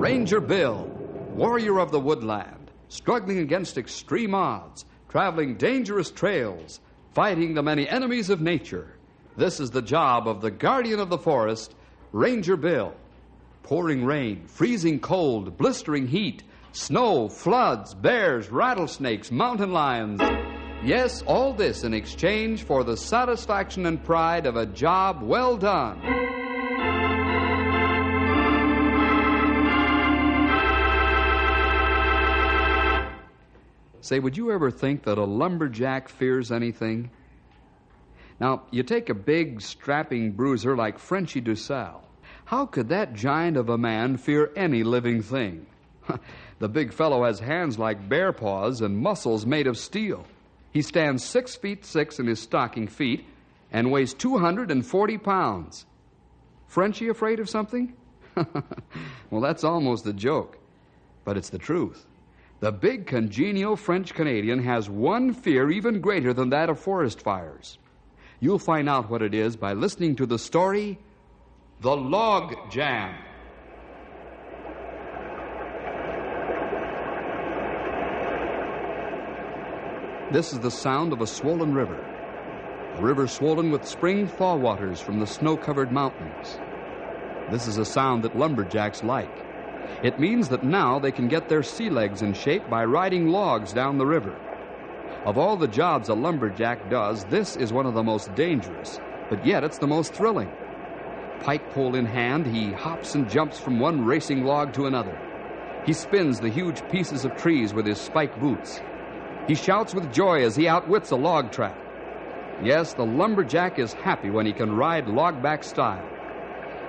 Ranger Bill, warrior of the woodland, struggling against extreme odds, traveling dangerous trails, fighting the many enemies of nature. This is the job of the guardian of the forest, Ranger Bill. Pouring rain, freezing cold, blistering heat, snow, floods, bears, rattlesnakes, mountain lions. Yes, all this in exchange for the satisfaction and pride of a job well done. Say, would you ever think that a lumberjack fears anything? Now, you take a big, strapping bruiser like Frenchy DuSalle. How could that giant of a man fear any living thing? The big fellow has hands like bear paws and muscles made of steel. He stands 6'6" in his stocking feet and weighs 240 pounds. Frenchy afraid of something? Well, that's almost a joke, but it's the truth. The big, congenial French-Canadian has one fear even greater than that of forest fires. You'll find out what it is by listening to the story, The Log Jam. This is the sound of a swollen river. A river swollen with spring thaw waters from the snow-covered mountains. This is a sound that lumberjacks like. It means that now they can get their sea legs in shape by riding logs down the river. Of all the jobs a lumberjack does, this is one of the most dangerous, but yet it's the most thrilling. Pike pole in hand, he hops and jumps from one racing log to another. He spins the huge pieces of trees with his spiked boots. He shouts with joy as he outwits a log trap. Yes, the lumberjack is happy when he can ride logback style.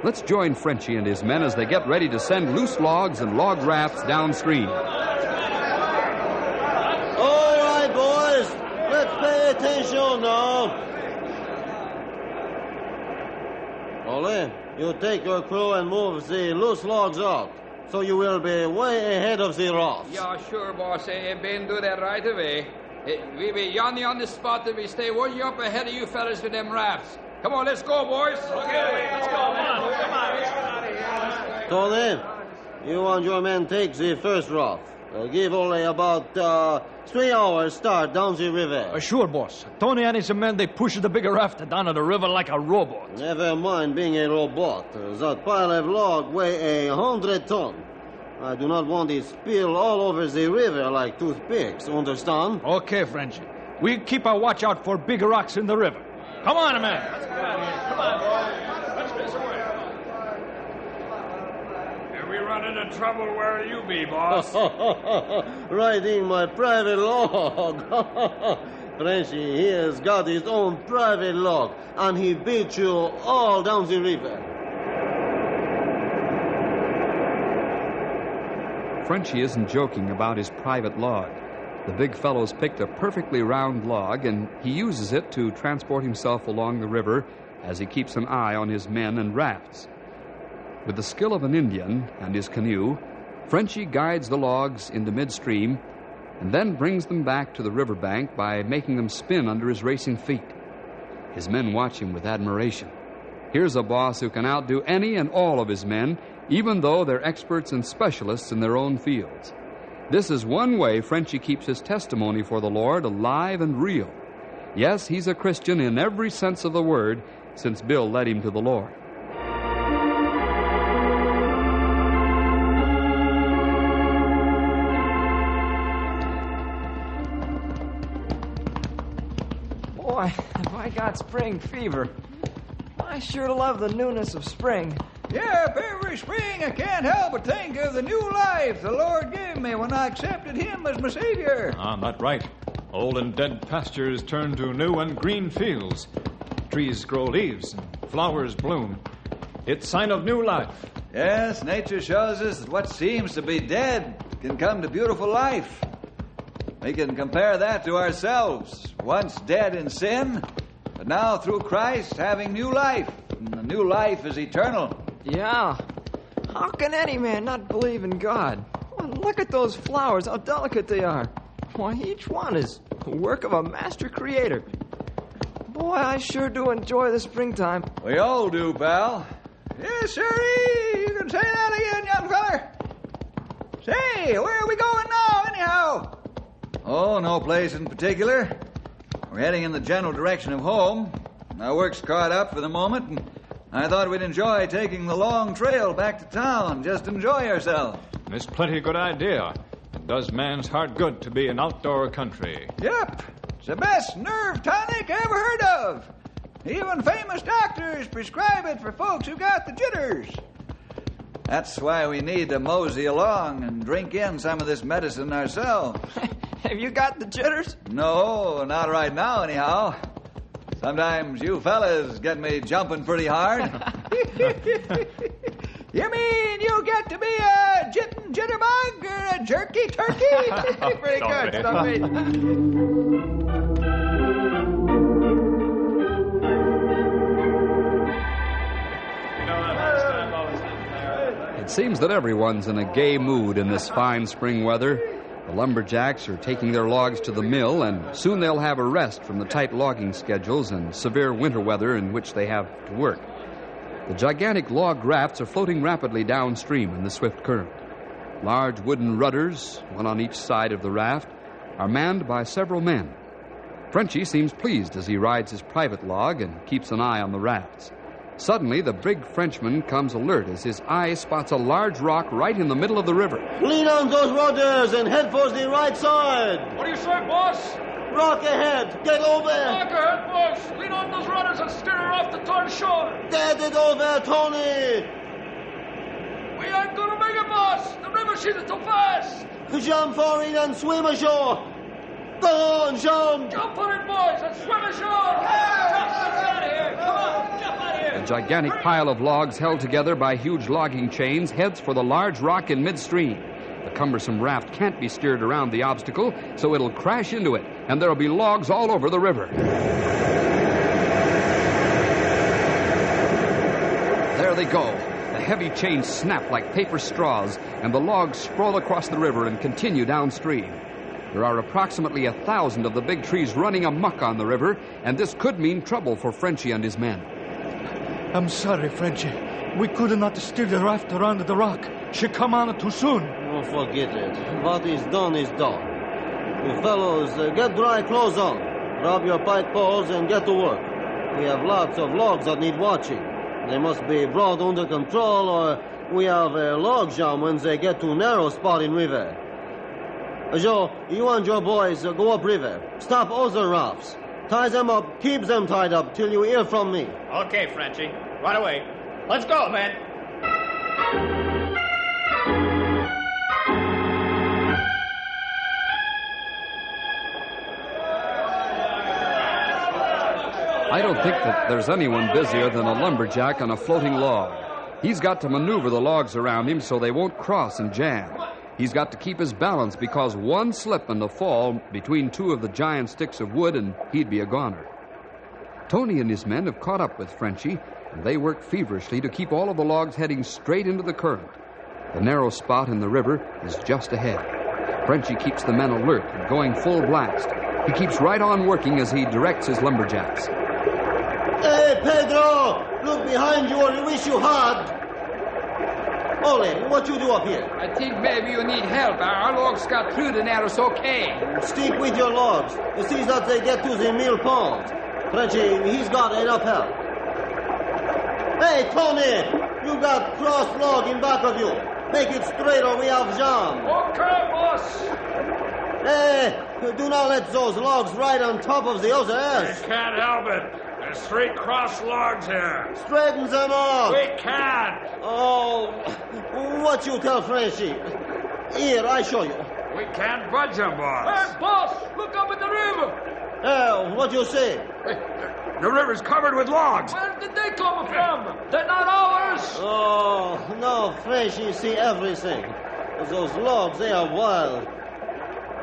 Let's join Frenchy and his men as they get ready to send loose logs and log rafts downstream. All right, boys. Let's pay attention now. Ole, you take your crew and move the loose logs out, so you will be way ahead of the rafts. Yeah, sure, boss. Ben do that right away. We be on the spot that we stay way up ahead of you fellas with them rafts. Come on, let's go, boys. Okay, let's go. Come on. Let's get out of here. Tony, you and your men take the first raft. Give only about 3 hours start down the river. Sure, boss. Tony and his men, they push the bigger raft down the river like a robot. Never mind being a robot. That pile of log weigh 100 tons. I do not want it spill all over the river like toothpicks, understand? Okay, Frenchy. We keep a watch out for big rocks in the river. Come on, man. Come on, boys. Let's get away. If we run into trouble, where'll you be, boss? Riding my private log. Frenchy, he has got his own private log, and he beats you all down the river. Frenchy isn't joking about his private log. The big fellow's picked a perfectly round log, and he uses it to transport himself along the river as he keeps an eye on his men and rafts. With the skill of an Indian and his canoe, Frenchy guides the logs into midstream and then brings them back to the riverbank by making them spin under his racing feet. His men watch him with admiration. Here's a boss who can outdo any and all of his men, even though they're experts and specialists in their own fields. This is one way Frenchy keeps his testimony for the Lord alive and real. Yes, he's a Christian in every sense of the word since Bill led him to the Lord. Boy, have I got spring fever. I sure love the newness of spring. Yeah, every spring I can't help but think of the new life the Lord gave me when I accepted Him as my Savior. That's right. Old and dead pastures turn to new and green fields. Trees grow leaves and flowers bloom. It's sign of new life. Yes, nature shows us that what seems to be dead can come to beautiful life. We can compare that to ourselves, once dead in sin, but now through Christ having new life. And the new life is eternal. Yeah. How can any man not believe in God? Well, look at those flowers, how delicate they are. Why, each one is the work of a master creator. Boy, I sure do enjoy the springtime. We all do, pal. Yes, sirree. You can say that again, young feller. Say, where are we going now, anyhow? Oh, no place in particular. We're heading in the general direction of home. Our work's caught up for the moment, and I thought we'd enjoy taking the long trail back to town. Just enjoy ourselves. It's plenty good idea. It does man's heart good to be in outdoor country. Yep. It's the best nerve tonic I ever heard of. Even famous doctors prescribe it for folks who got the jitters. That's why we need to mosey along and drink in some of this medicine ourselves. Have you got the jitters? No, not right now, anyhow. Sometimes you fellas get me jumping pretty hard. You mean you get to be a jitterbug or a jerky turkey? Pretty good, Stumpy. It seems that everyone's in a gay mood in this fine spring weather. The lumberjacks are taking their logs to the mill, and soon they'll have a rest from the tight logging schedules and severe winter weather in which they have to work. The gigantic log rafts are floating rapidly downstream in the swift current. Large wooden rudders, one on each side of the raft, are manned by several men. Frenchy seems pleased as he rides his private log and keeps an eye on the rafts. Suddenly, the big Frenchman comes alert as his eye spots a large rock right in the middle of the river. Lean on those rudders and head for the right side. What do you say, boss? Rock ahead. Get over. Rock ahead, boss. Lean on those runners and steer her off the turn shore. Get it over, Tony. We ain't gonna make it, boss. The river she's too fast. Jump for it and swim ashore. Go on, jump. Jump on it, boys, and swim ashore. Jump out of here. Come on, jump out of here. A gigantic pile of logs held together by huge logging chains heads for the large rock in midstream. The cumbersome raft can't be steered around the obstacle, so it'll crash into it, and there'll be logs all over the river. There they go. The heavy chains snap like paper straws, and the logs sprawl across the river and continue downstream. There are approximately 1,000 of the big trees running amuck on the river, and this could mean trouble for Frenchy and his men. I'm sorry, Frenchy. We could not steer the raft around the rock. She come on too soon. Oh, forget it. What is done is done. You fellows, get dry clothes on. Grab your pike poles and get to work. We have lots of logs that need watching. They must be brought under control, or we have a log jam when they get to narrow spot in river. Joe, you and your boys go up river. Stop other rafts. Tie them up, keep them tied up till you hear from me. Okay, Frenchy. Right away. Let's go, man. I don't think that there's anyone busier than a lumberjack on a floating log. He's got to maneuver the logs around him so they won't cross and jam. He's got to keep his balance because one slip and a fall between two of the giant sticks of wood and he'd be a goner. Tony and his men have caught up with Frenchy, and they work feverishly to keep all of the logs heading straight into the current. The narrow spot in the river is just ahead. Frenchy keeps the men alert and going full blast. He keeps right on working as he directs his lumberjacks. Hey, Pedro! Look behind you or you wish you had. Ole, what you do up here? I think maybe you need help. Our logs got through the narrows okay. Stick with your logs. You see that they get to the mill pond. Frenchy, he's got enough help. Hey, Tony! You got cross log in back of you. Make it straight or we have jam. Okay, boss. Hey, do not let those logs ride on top of the others. Can't help it. There's 3 cross logs here. Straighten them up. We can't. Oh, what you tell Frenchy? Here, I show you. We can't budge them, boss. Hey, boss, look up at the river. What you say? The river's covered with logs. Where did they come from? They're not ours. Oh, no, Frenchy see everything. Those logs, they are wild.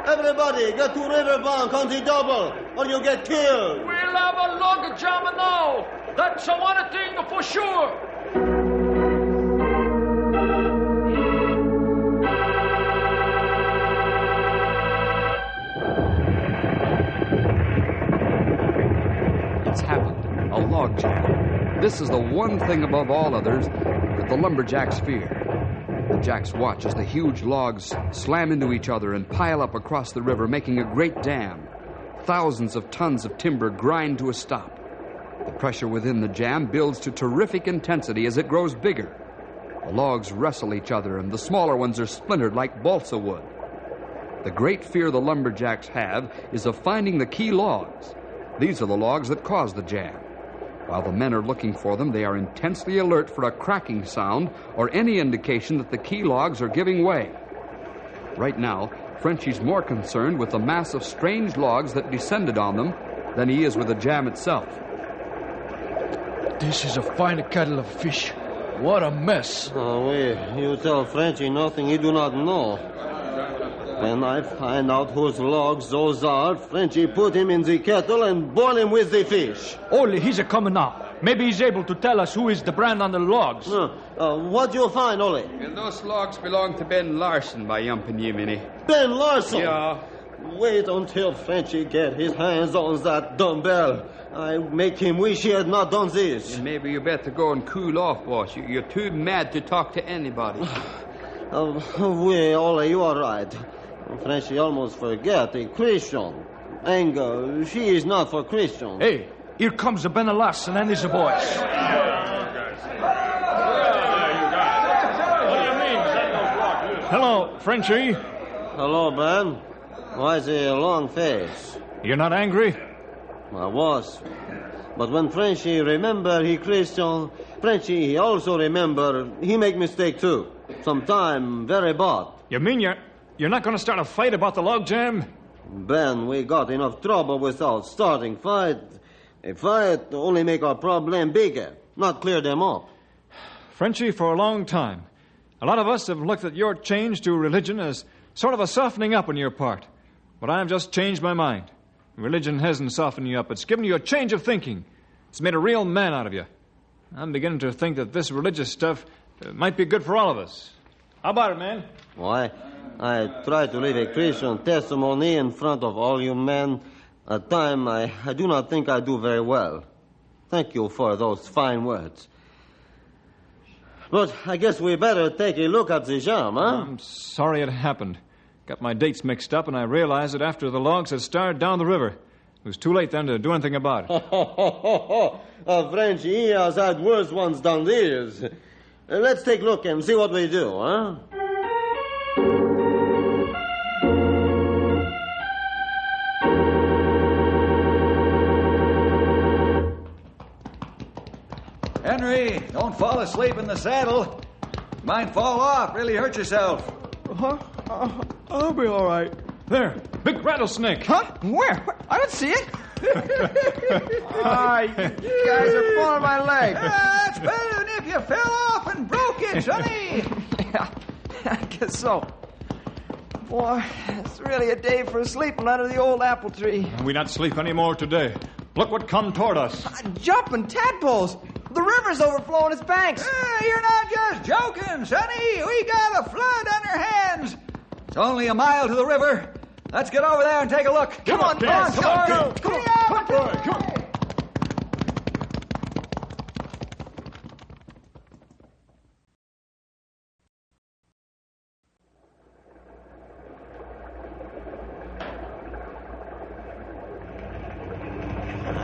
Everybody, get to riverbank on the double, or you get killed. We'll have a log jam now. That's one thing for sure. It's happened. A log jam. This is the one thing above all others that the lumberjacks fear. The Jacks watch as the huge logs slam into each other and pile up across the river, making a great dam. Thousands of tons of timber grind to a stop. The pressure within the jam builds to terrific intensity as it grows bigger. The logs wrestle each other, and the smaller ones are splintered like balsa wood. The great fear the lumberjacks have is of finding the key logs. These are the logs that cause the jam. While the men are looking for them, they are intensely alert for a cracking sound or any indication that the key logs are giving way. Right now, Frenchie's more concerned with the mass of strange logs that descended on them than he is with the jam itself. This is a fine kettle of fish. What a mess. Oh, you tell Frenchy nothing he do not know. When I find out whose logs those are, Frenchy put him in the kettle and boil him with the fish. Ole, he's a-coming now. Maybe he's able to tell us who is the brand on the logs. What you find, Ole? Well, those logs belong to Ben Larson, by yumping ye, Minnie. Ben Larson? Yeah. Wait until Frenchy get his hands on that dumbbell. I make him wish he had not done this. Maybe you better go and cool off, boss. You're too mad to talk to anybody. Ole, you are right. Frenchy almost forget a Christian. Anger, she is not for Christians. Hey, here comes the Ben Larson and his boys. Hello, Frenchie. Hello, Ben. Why the long face? You're not angry? I was. But when Frenchy remember he Christian, Frenchy he also remember he make mistake too. Sometime very bad. You mean you're not going to start a fight about the log jam? Ben, we got enough trouble without starting fight. A fight only make our problem bigger, not clear them up. Frenchie, for a long time, a lot of us have looked at your change to religion as sort of a softening up on your part. But I've just changed my mind. Religion hasn't softened you up. It's given you a change of thinking. It's made a real man out of you. I'm beginning to think that this religious stuff might be good for all of us. How about it, man? Why, I try to live a Christian testimony in front of all you men. At time, I do not think I do very well. Thank you for those fine words. But I guess we better take a look at the jam, huh? I'm sorry it happened. Got my dates mixed up, and I realized it after the logs had started down the river. It was too late then to do anything about it. Frenchy, he has had worse ones than these. Let's take a look and see what we do, huh? Henry, don't fall asleep in the saddle. You might fall off, really hurt yourself. Huh? I'll be all right. There, big rattlesnake. Huh? Where? I don't see it. You guys are pulling my leg. That's better than if you fell off and broke it, Sonny. Yeah, I guess so. Boy, it's really a day for sleeping under the old apple tree. We not sleep anymore today. Look what come toward us. Jumping tadpoles. The river's overflowing its banks. You're not just joking, Sonny. We got a flood on our hands. It's only a mile to the river. Let's get over there and take a look. Come on.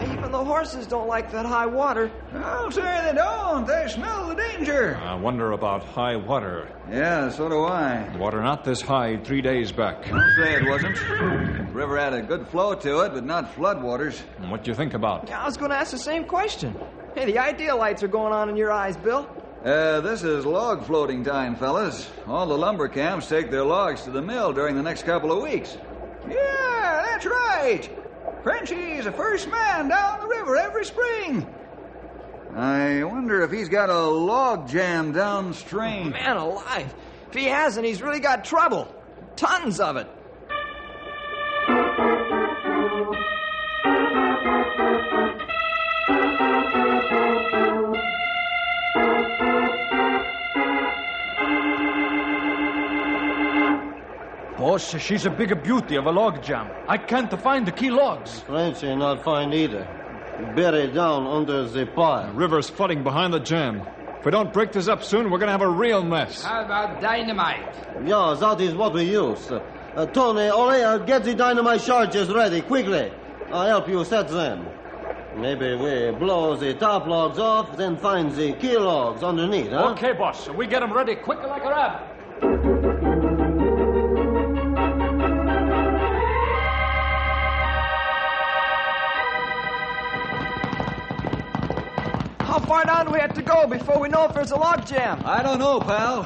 Even the horses don't like that high water. Oh, sir, they don't. They smell the danger. I wonder about high water. Yeah, so do I. Water not this high 3 days back. Don't say it wasn't. The river had a good flow to it, but not floodwaters. What do you think about? Yeah, I was going to ask the same question. Hey, the idea lights are going on in your eyes, Bill. This is log floating time, fellas. All the lumber camps take their logs to the mill during the next couple of weeks. Yeah, that's right. Frenchy's the first man down the river every spring. I wonder if he's got a log jam downstream. Man alive. If he hasn't, he's really got trouble. Tons of it. Boss, she's a bigger beauty of a log jam. I can't find the key logs. Frenchy not find either. Buried down under the pile. The river's flooding behind the jam. If we don't break this up soon, we're going to have a real mess. How about dynamite? Yeah, that is what we use. Tony, Ole, get the dynamite charges ready, quickly. I'll help you set them. Maybe we blow the top logs off, then find the key logs underneath, huh? Okay, boss. We get them ready quick like a rabbit. How far down do we have to go before we know if there's a log jam? I don't know, pal.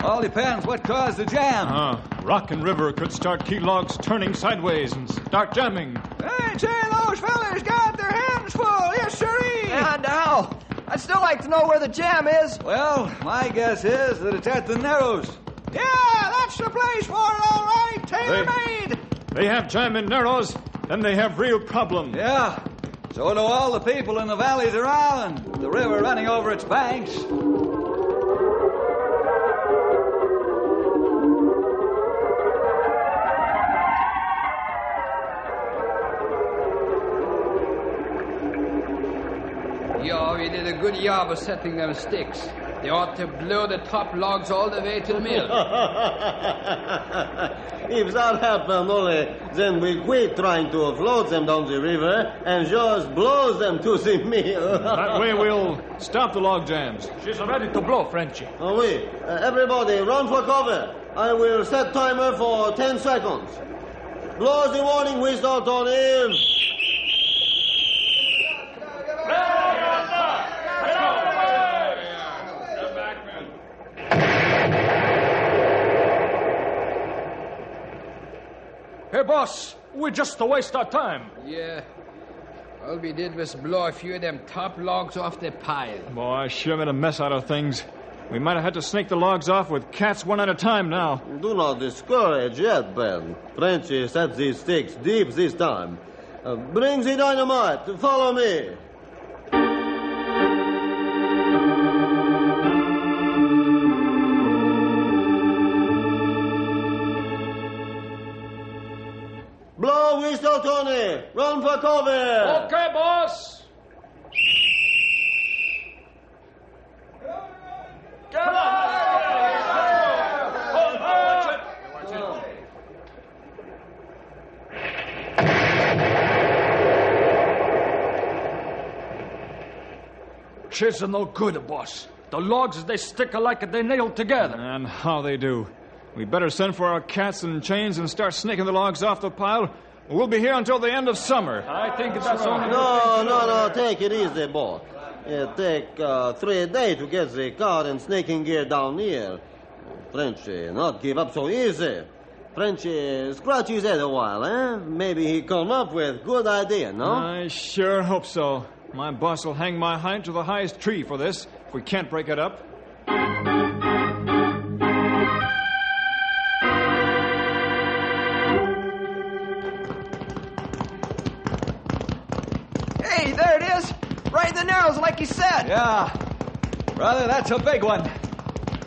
All depends what caused the jam. Rock and river could start key logs turning sideways and start jamming. Hey, say, those fellas got their hands full. Yes, sirree. And how? I'd still like to know where the jam is. Well, my guess is that it's at the Narrows. Yeah, that's the place for it, all right. Tailor-made. They have jam in Narrows, then they have real problems. Yeah. So do all the people in the valleys around, the river running over its banks. Yeah, we did a good job of setting them sticks. They ought to blow the top logs all the way to the mill. If that happened, Ole, then we quit trying to float them down the river and just blow them to the mill. That way we'll stop the log jams. She's ready to blow, Frenchy. Oh, oui. Everybody, run for cover. I will set timer for 10 seconds. Blow the warning whistle, Tony. Hey, boss, we just waste our time. Yeah. All we did was blow a few of them top logs off the pile. Boy, I sure made a mess out of things. We might have had to snake the logs off with cats one at a time now. Do not discourage yet, Ben. Frenchy set these sticks deep this time. Bring the dynamite. Follow me. Blow whistle, Tony. Run for cover. Okay, boss. Come on. She's no good, boss. The logs, they stick like they nailed together. And how they do. We better send for our cats and chains and start snaking the logs off the pile. We'll be here until the end of summer. I think that's only... No, take it easy, boss. It take 3 days to get the car and snaking gear down here. Frenchy, not give up so easy. Frenchy, scratch his head a while, eh? Maybe he come up with good idea, no? I sure hope so. My boss will hang my hind to the highest tree for this if we can't break it up. Hey, there it is. Right in the Narrows, like you said. Yeah. Brother, that's a big one.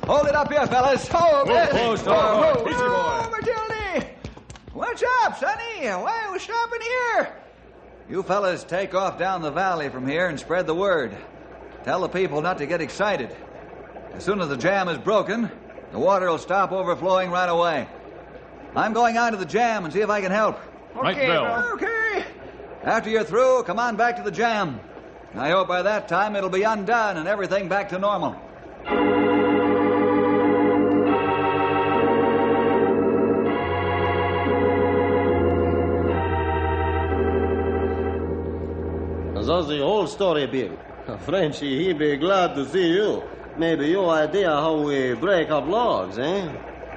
Hold it up here, fellas. Oh, close the door. Easy, boy. Matilde! What's up, Sonny? Why are we stopping here? You fellas take off down the valley from here and spread the word. Tell the people not to get excited. As soon as the jam is broken, the water will stop overflowing right away. I'm going out to the jam and see if I can help. Right, Bill. Okay. After you're through, come on back to the jam. I hope by that time it'll be undone and everything back to normal. That's the whole story, Bill. Frenchy, he be glad to see you. Maybe your idea how we break up logs, eh?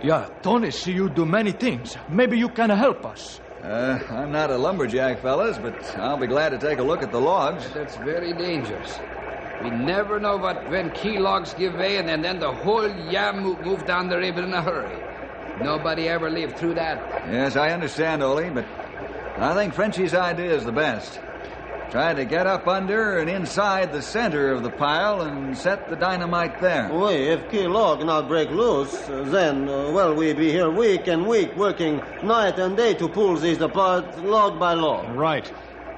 Yeah, Tony see you do many things. Maybe you can help us. I'm not a lumberjack, fellas, but I'll be glad to take a look at the logs. That's very dangerous. We never know when key logs give way and then the whole yam move down the river in a hurry. Nobody ever lived through that. Yes, I understand, Ole, but I think Frenchy's idea is the best. Try to get up under and inside the center of the pile and set the dynamite there. Well, if key log not break loose, then, we be here week and week working night and day to pull these apart log by log. Right.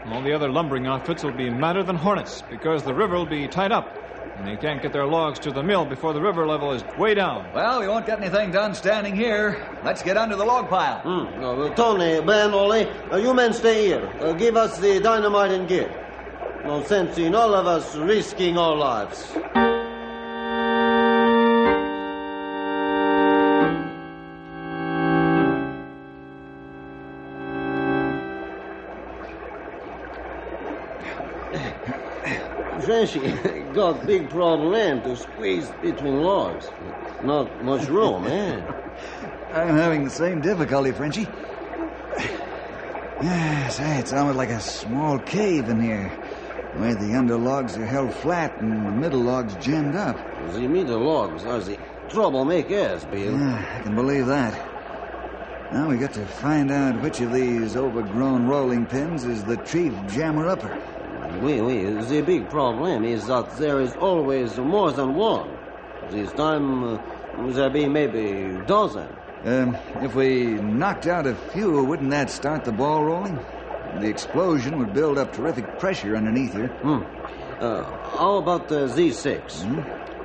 All the other lumbering outfits will be madder than hornets because the river will be tied up. and they can't get their logs to the mill before the river level is way down. Well, we won't get anything done standing here. Let's get under the log pile. Tony, Ben, Ollie, you men stay here. Give us the dynamite and gear. No sense in all of us risking our lives. Frenchy got big problem to squeeze between logs. Not much room, eh? I'm having the same difficulty, Frenchy. Say, it's almost like a small cave in here, where the under logs are held flat and the middle logs jammed up. The middle logs are the troublemakers, Bill. Yeah, I can believe that. Now we got to find out which of these overgrown rolling pins is the chief jammer-upper. Oui, the big problem is that there is always more than one. This time, there be maybe a dozen. If we knocked out a few, wouldn't that start the ball rolling? The explosion would build up terrific pressure underneath here. How about these six?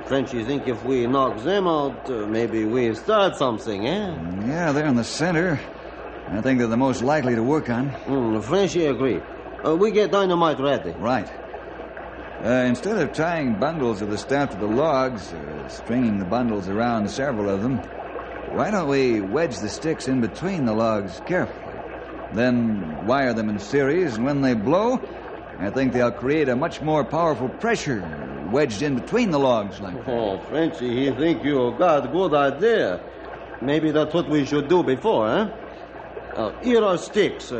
Frenchy think if we knock them out, maybe we start something, eh? Yeah, they're in the center. I think they're the most likely to work on. Frenchy agree. We get dynamite ready. Right. Instead of tying bundles of the stuff to the logs, stringing the bundles around several of them, why don't we wedge the sticks in between the logs carefully? Then wire them in series, and when they blow, I think they'll create a much more powerful pressure wedged in between the logs like that. Oh, Frenchy, he think you got a good idea. Maybe that's what we should do before, eh? Here are sticks.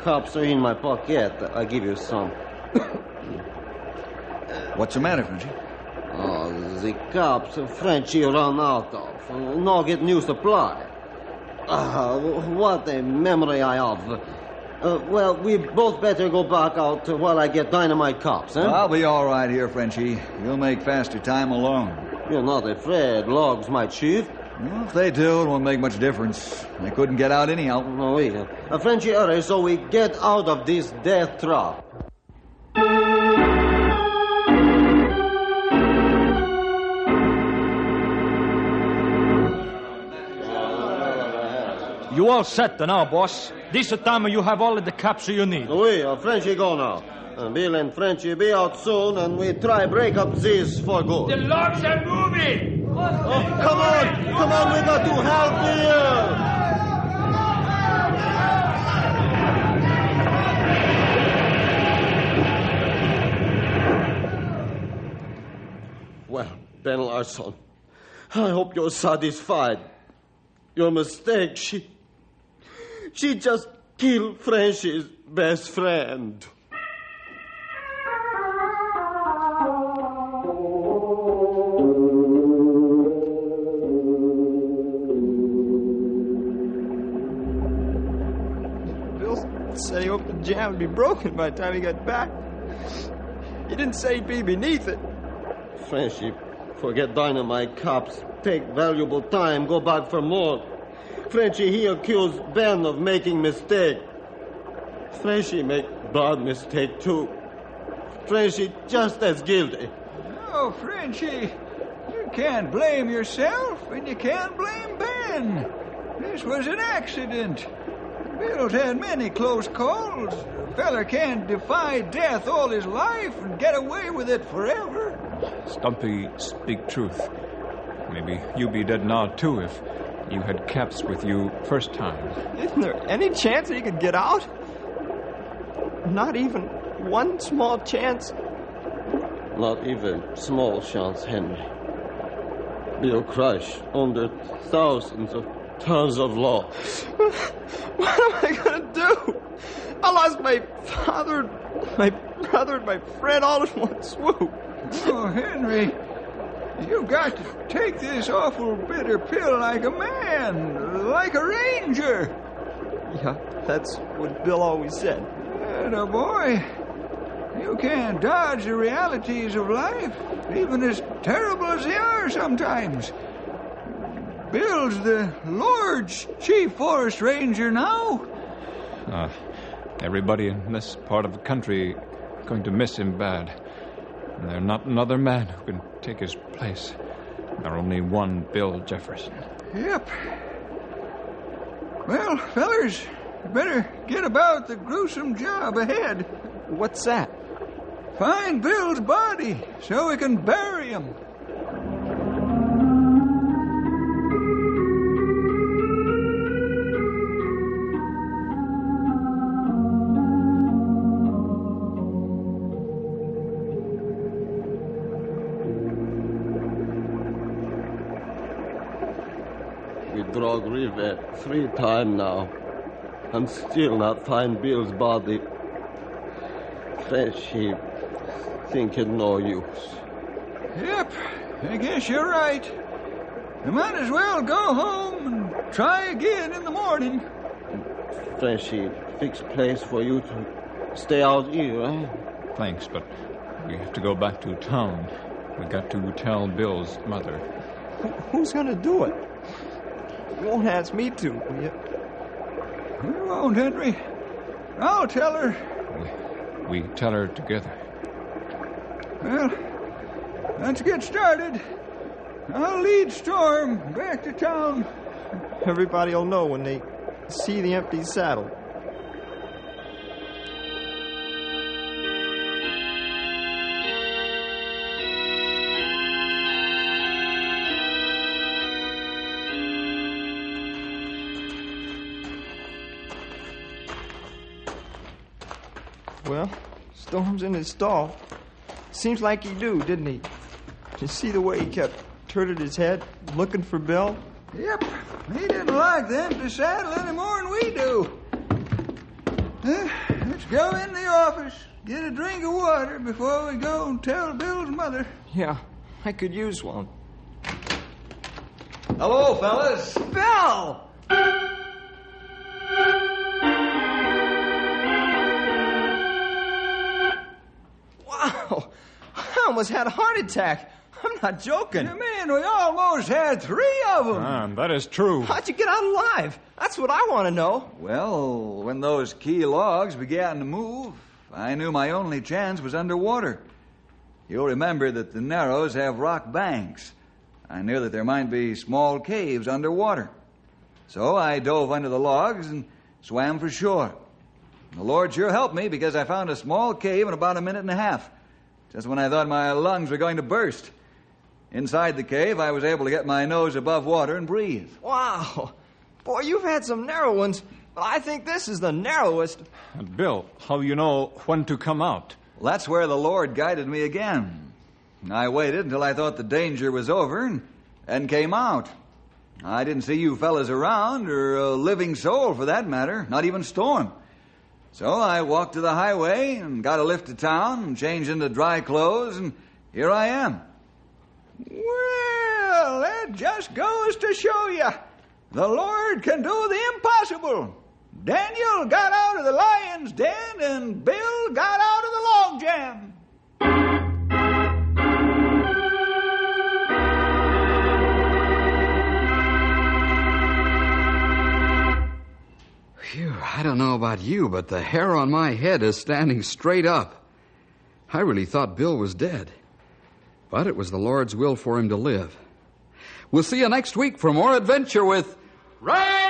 Cups are in my pocket. I'll give you some. What's the matter, Frenchy? The cups Frenchy run out of. No get new supply. What a memory I have. Well, we both better go back out while I get dynamite cups, eh? I'll be all right here, Frenchy. You'll make faster time alone. You're not afraid logs might shift? Well, if they do, it won't make much difference. They couldn't get out anyhow. No, wait. Frenchy, hurry so we get out of this death trap. You all set now, boss. This time you have all of the caps you need. Oui, Frenchy go now. Bill and Frenchy be out soon, and we try break up this for good. The logs are moving! Come on, we got to help here! Well, Ben Larson, I hope you're satisfied. Your mistake, she just killed Frenchy's best friend. Said he hoped the jam would be broken by the time he got back. He didn't say he'd be beneath it. Frenchy, forget dynamite cops. Take valuable time, go back for more. Frenchy, he accused Ben of making mistake. Frenchy make bad mistake too. Frenchy just as guilty. Oh, Frenchy, you can't blame yourself, and you can't blame Ben. This was an accident. Bill's had many close calls. A feller can't defy death all his life and get away with it forever. Stumpy, speak truth. Maybe you be dead now, too, if you had caps with you first time. Isn't there any chance that he could get out? Not even one small chance? Not even small chance, Henry. Bill crushed under thousands of tons of logs. What am I going to do? I lost my father, my brother, and my friend all in one swoop. Oh, Henry, you've got to take this awful bitter pill like a man, like a ranger. Yeah, that's what Bill always said. Atta boy, you can't dodge the realities of life, even as terrible as they are sometimes. Bill's the Lord's chief forest ranger now. Everybody in this part of the country going to miss him bad. And there's not another man who can take his place. There's only one Bill Jefferson. Yep. Well, fellers, better get about the gruesome job ahead. What's that? Find Bill's body so we can bury him. We drug river 3 times now, and still not find Bill's body. Frenchy think it no use. Yep, I guess you're right. You might as well go home and try again in the morning. Frenchy fix place for you to stay out here, eh? Thanks, but we have to go back to town. We got to tell Bill's mother. Who's gonna do it? You won't ask me to, will you? You won't, Henry. I'll tell her. We tell her together. Well, let's get started. I'll lead Storm back to town. Everybody will know when they see the empty saddle. Well, Storm's in his stall. Seems like he do, didn't he? Did you see the way he kept turning his head, looking for Bill? Yep, he didn't like them to saddle any more than we do. Let's go in the office, get a drink of water before we go and tell Bill's mother. Yeah, I could use one. Hello, fellas. Bill! Wow, I almost had a heart attack. I'm not joking. You mean we almost had 3 of them? That is true. How'd you get out alive? That's what I want to know. Well, when those key logs began to move, I knew my only chance was underwater. You'll remember that the Narrows have rock banks. I knew that there might be small caves underwater. So I dove under the logs and swam for shore. The Lord sure helped me because I found a small cave in about a minute and a half, just when I thought my lungs were going to burst. Inside the cave, I was able to get my nose above water and breathe. Wow. Boy, you've had some narrow ones, but I think this is the narrowest. Bill, how you know when to come out? Well, that's where the Lord guided me again. I waited until I thought the danger was over and came out. I didn't see you fellas around, or a living soul for that matter, not even Storm. So I walked to the highway and got a lift to town and changed into dry clothes, and here I am. Well, that just goes to show you. The Lord can do the impossible. Daniel got out of the lion's den, and Bill got out of the logjam. Phew, I don't know about you, but the hair on my head is standing straight up. I really thought Bill was dead. But it was the Lord's will for him to live. We'll see you next week for more adventure with Ray!